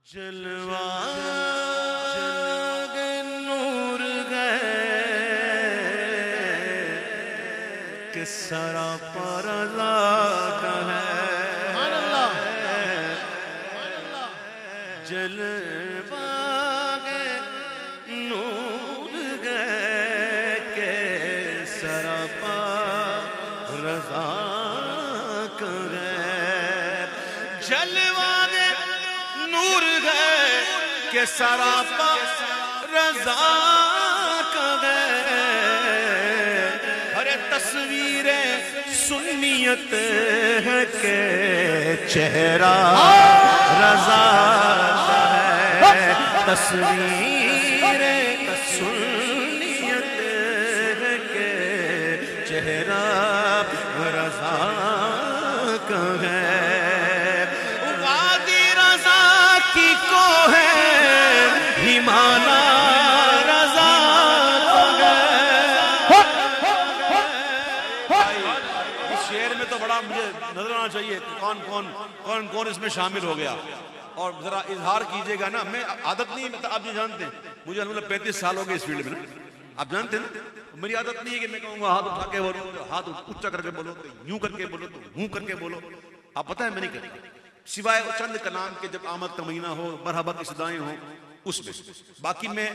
جلوہ نور گئے کہ سراپا رضا کا ہے جلوہ نور گئے کہ سراپا رضا کا ہے جلوہ نور گئے کہ سراپا رضا کا گئے ہر تصویر سنیت ہے کہ چہرہ رضا کا ہے تصویر سنیت ہے کہ چہرہ رضا کا ہے ہمانا رضا اس شعر میں تو بڑا مجھے نظر آنا چاہیے کون کون اس میں شامل ہو گیا اور ذرا اظہار کیجئے گا نا میں عادت نہیں آپ یہ جانتے ہیں مجھے 35 سال ہو گئے اس فیلڈ میں آپ جانتے ہیں میری عادت نہیں ہے کہ میں کہوں گا ہاتھ اٹھا کے بولو ہاتھ اونچا کر کے بولو یوں کر کے بولو تو ہوں کر کے بولو آپ پتہ ہے میں نہیں کرتا سوائے چند کلام کے جب آمد کا مہینہ ہو مرحبا کی صدائیں ہوں اس میں باقی میں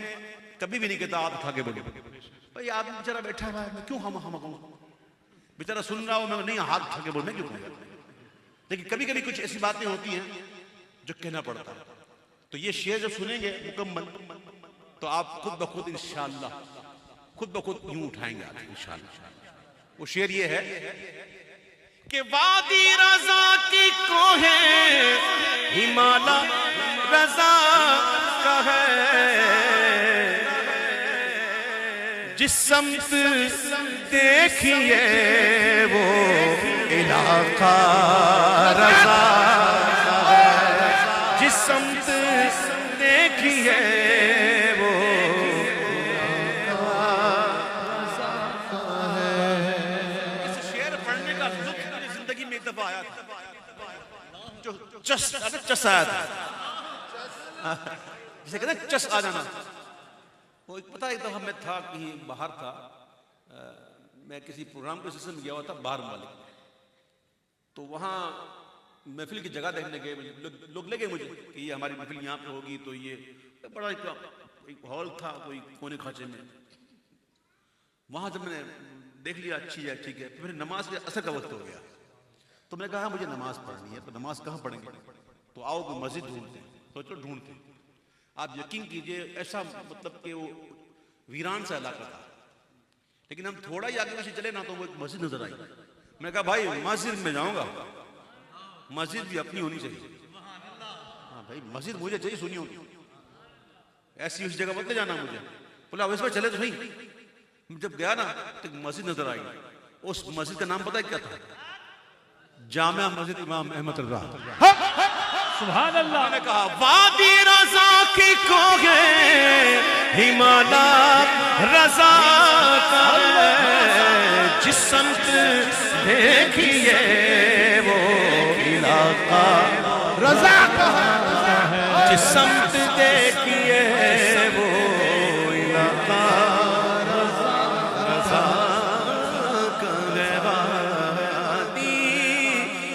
کبھی بھی نہیں کہتا آپ اٹھا کے بولو بھئی آدمی بیچارہ بیٹھا ہوا ہے میں کیوں ہم کہوں بیچارہ سن رہا ہوں میں نہیں ہاتھ اٹھا کے بولو میں کیوں کہوں لیکن کبھی کبھی کچھ ایسی باتیں ہوتی ہیں جو کہنا پڑتا ہے تو یہ شعر جب سنیں گے مکمل تو آپ خود بخود انشاءاللہ خود بخود یوں اٹھائیں گے انشاءاللہ وہ شعر یہ ہے کہ وادی رضا کی کوہیں ہمالا رضا کا ہے جس سمت دیکھیے وہ علاقہ رضا کا ہے جس سمت دیکھیے وہ رضا کا ہے اس شعر پڑھنے کا لطف میری زندگی میں ایک دفعہ آیا تھا جو چس آیا تھا جسے کہتے ہیں چس آ جانا وہ ایک پتہ ایک دفعہ میں تھا کہیں باہر تھا میں کسی پروگرام کے سلسلے میں گیا ہوا تھا باہر مالک تو وہاں محفل کی جگہ دیکھنے گئے لوگ لے گئے مجھے کہ یہ ہماری محفل یہاں پہ ہوگی تو یہ بڑا ایک ہال تھا کوئی کونے کھانچے میں وہاں جب میں نے دیکھ لیا اچھی ہے ٹھیک ہے پھر نماز کے عصر کا وقت ہو گیا تو میں نے کہا مجھے نماز پڑھنی ہے تو نماز کہاں پڑھیں گے تو آؤ کوئی مسجد ڈھونڈتے ہیں سوچو ڈھونڈتے آپ یقین کیجئے ایسا مطلب کہ وہ ویران سا علاقہ تھا لیکن ہم تھوڑا ہی آگے پیچھے چلے نا تو وہ ایک مسجد نظر آئی میں نے کہا بھائی مسجد میں جاؤں گا مسجد بھی اپنی ہونی چاہیے ہاں بھائی مسجد مجھے چاہیے سنی ہوگی ایسی اس جگہ مت لے جانا مجھے بولا اس پر چلے تو صحیح جب گیا نا تو ایک مسجد نظر آئی اس مسجد کا نام پتہ ہے کیا تھا جامع مسجد امام احمد رضا سبحان اللہ میں نے کہا وادی رضا کی کوہیں ہمالا رضا کا ہے جس سمت دیکھیے وہ علاقہ رضا کا ہے جس سمت دیکھیے وہ علاقہ رضا کا ہے وادی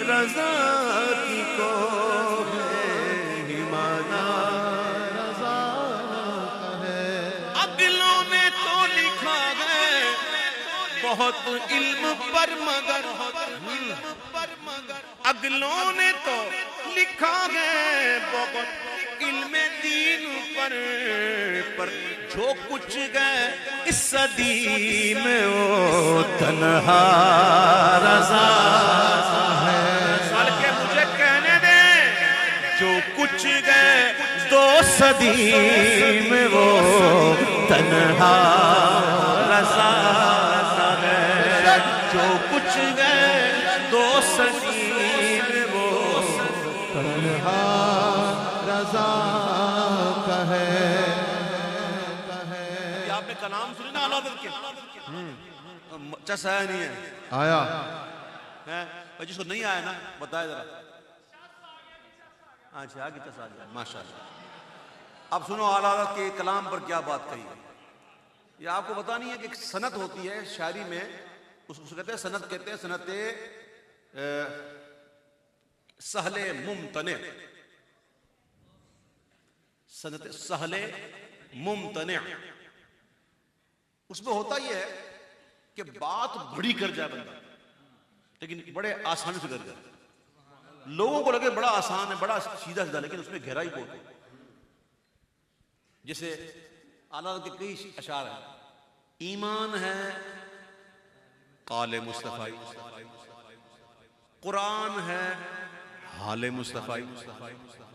رضا کی کوہیں ہمالا رضا کا ہے اگلوں نے تو لکھا ہے بہت علم پر مگر اگلوں نے تو لکھا ہے بہت علم دین پر جو کچھ گئے اس صدی میں وہ تنہا رضا ہے بلکہ مجھے کہنے دیں جو کچھ گئے 2 صدی میں وہ تنہا رضا ہے جو کچھ گئے 2 صدی میں وہ تنہا رضا کا ہے آپ نے کلام سنی نا علادت کے چس آیا نہیں ہے آیا جس کو نہیں آیا نا بتائے ذرا اچھا آگے تسا گیا ماشاء اللہ. اب سنو اعلیٰ حضرت کے کلام پر کیا بات کہی ہے. یہ آپ کو پتا نہیں ہے کہ ایک سند ہوتی ہے شاعری میں, اس کو کہتے ہیں سند, کہتے ہیں سنت سہل ممتنع. سنت سہل ممتنع, اس میں ہوتا یہ ہے کہ بات بڑی کر جائے بندہ لیکن بڑے آسانی سے کر جائے. لوگوں کو لگے بڑا آسان ہے, بڑا سیدھا سیدھا, لیکن اس میں گہرائی بہت ہے. جیسے اعلیٰ کے کئی اشعار ہیں. ایمان ہے قال مصطفی, قرآن ہے حال مصطفی.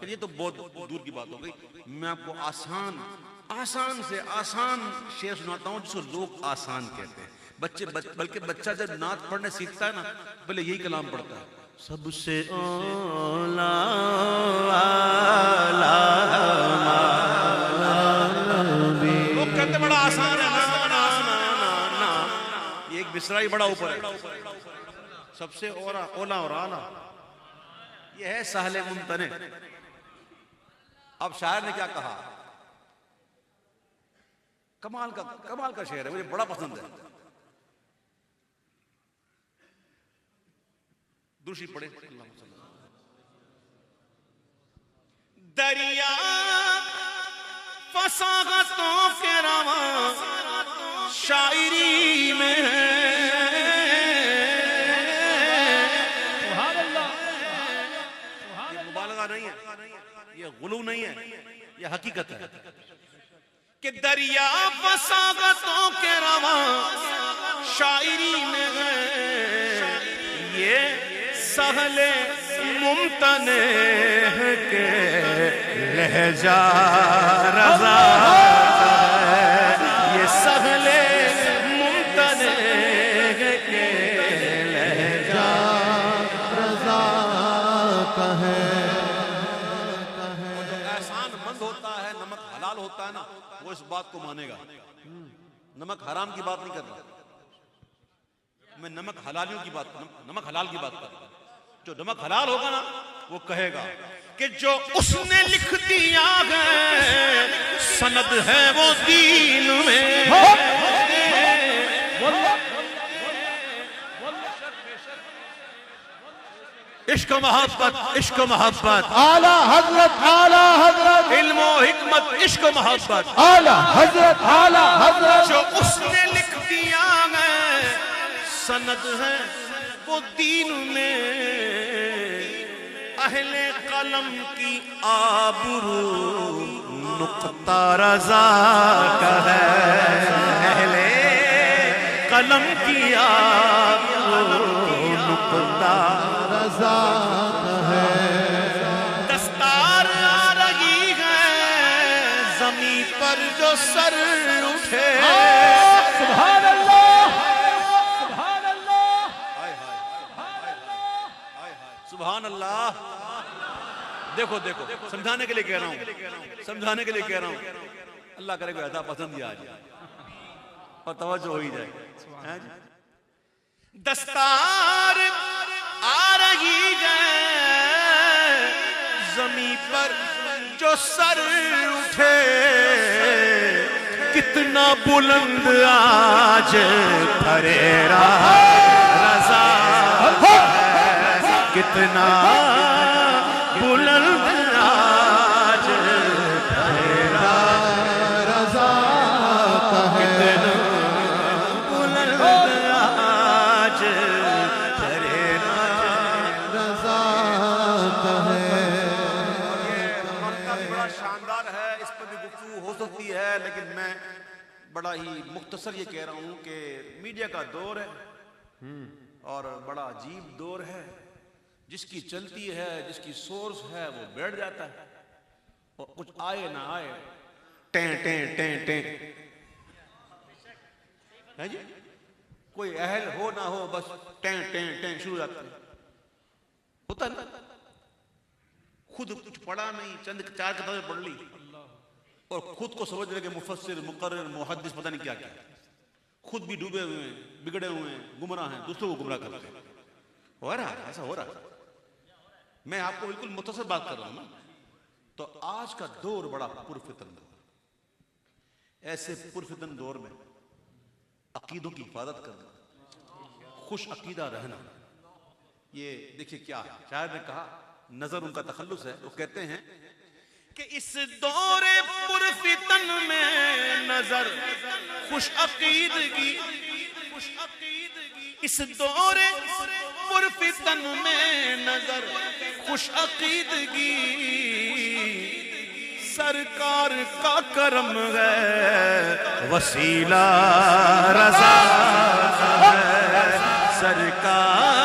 یہ تو بہت دور کی بات ہو گئی. میں آپ کو آسان سے آسان شعر سناتا ہوں جس کو لوگ آسان کہتے ہیں. بلکہ بچہ جب نعت پڑھنے سیکھتا ہے نا, پہلے یہی کلام پڑھتا ہے, سب سے اولا لوگ کہتے بڑا آسان ہے. یہ ایک مصرع ہی بڑا اوپر ہے. سب سے اولا اور اعلیٰ, یہ ہے سہل ممتنع. اب شاعر نے کیا کہا, کمال کا شعر ہے, مجھے بڑا پسند ہے. دوسری پڑھے. دریا فساغتوں کے رواں شاعری میں یہ مبالغہ نہیں ہے, یہ غلو نہیں ہے, یہ حقیقت ہے کہ دریا فساغتوں کے رواں شاعری میں ہے. یہ سہل ممتنع کے لہجہ رضا ہے. یہ سہل ممتنع کے لہجہ رضا کا ہے. جو احسان مند ہوتا ہے, نمک حلال ہوتا ہے نا, وہ اس بات کو مانے گا. نمک حرام کی بات نہیں کر رہا میں, نمک حلالیوں کی بات, نمک حلال کی بات کر رہا ہوں. جو نمک حلال ہوگا نا وہ کہے گا کہ جو اس نے لکھ دیا ہے سند ہے وہ دین میں. عشق و محبت, عشق و محبت, اعلیٰ حضرت, اعلیٰ حضرت, علم و حکمت, عشق و محبت, اعلیٰ حضرت, اعلیٰ حضرت. جو اس نے لکھ دیا ہے سند ہے وہ دین میں. اہل قلم کی آبرو نقطہ رضا کا ہے. اہل قلم کی آبرو نقطہ رضا کا ہے. دستار آ رہی ہے زمین پر جو سر اٹھے. سبحان اللہ, سبحان اللہ. دیکھو سمجھانے کے لیے کہہ رہا ہوں, سمجھانے کے لیے کہہ رہا ہوں. اللہ کرے کوئی ایسا پسند ہی آ جائے اور توجہ ہو ہی جائے. دستار آ رہی ہے زمین پر جو سر اٹھے. کتنا بلند آج پھریرا رضا, کتنا بلند آج پھریرا رضا کا ہے. بلند آج پھریرا رضا کا ہے. مرتبہ بھی بڑا شاندار ہے, اس پر بھی گفتگو ہو سکتی ہے, لیکن میں بڑا ہی مختصر یہ کہہ رہا ہوں کہ میڈیا کا دور ہے اور بڑا عجیب دور ہے. جس کی چلتی ہے, جس کی سورس ہے, وہ بیٹھ جاتا ہے اور کچھ آئے نہ آئے ٹیں ٹیں ٹیں ٹیں ہے جی. کوئی اہل ہو نہ ہو بس ٹیں ٹیں ٹیں شروع ہو جاتا ہے. ہوتا نا, خود کچھ پڑھا نہیں, چند چار کتابیں پڑھ لی اور خود کو سمجھ رہے کہ مفسر, مقرر, محدث پتہ نہیں کیا کیا. خود بھی ڈوبے ہوئے ہیں, بگڑے ہوئے ہیں, گمراہ ہیں, دوسروں کو گمراہ کرتے ہیں. ہو رہا ہے, ایسا ہو رہا ہے. میں آپ کو بالکل مختصر بات کر رہا ہوں نا. تو آج کا دور بڑا پرفتن دور، ایسے پرفتن دور میں عقیدوں کی حفاظت کرنا، خوش عقیدہ رہنا، یہ دیکھیے کیا ہے. شاعر نے کہا، نظر ان کا تخلص ہے، وہ کہتے ہیں کہ اس دور پرفتن میں نظر خوش عقیدگی، اس دور پرفتن میں نظر خوش عقیدگی، سرکار کا کرم ہے وسیلہ رضا ہے، سرکار